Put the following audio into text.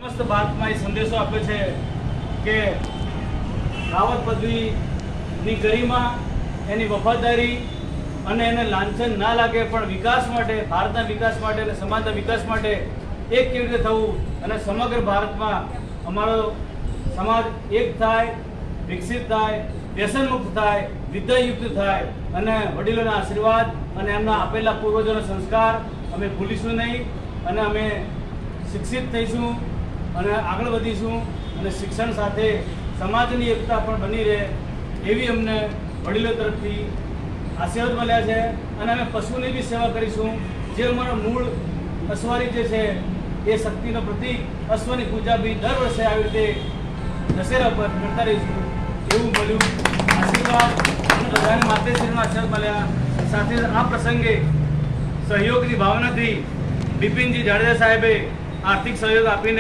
સમસ્ત ભારતમાં એ સંદેશો આપ્યો છે કે રાવત પદવીની ગરિમા, એની વફાદારી અને એને લાંછન ના લાગે, પણ વિકાસ માટે, ભારતના વિકાસ માટે અને સમાજના વિકાસ માટે એક કેવી રીતે થવું અને સમગ્ર ભારતમાં અમારો સમાજ એક થાય, વિકસિત થાય, વ્યસનમુક્ત થાય, વિદ્યાયુક્ત થાય અને વડીલોના આશીર્વાદ અને એમના આપેલા પૂર્વજોના સંસ્કાર અમે ભૂલીશું નહીં અને અમે શિક્ષિત થઈશું અને આગળ વધીશું અને શિક્ષણ સાથે સમાજની એકતા પણ બની રહે એવી અમને વડીલો તરફથી આશીર્વાદ મળ્યા છે. અને અમે પશુની બી સેવા કરીશું. જે અમારો મૂળ અશ્વારી જે છે એ શક્તિનો પ્રતીક, અશ્વની પૂજા બી દર વર્ષે આવી રીતે દશેરા પર કરતા રહીશું એવું મળ્યું આશીર્વાદ. અને બધાને માતેશ્રીનો આશીર્વાદ મળ્યા. સાથે આ પ્રસંગે સહયોગની ભાવનાથી બિપિનજી જાડેજા સાહેબે આર્થિક સહયોગ આપીને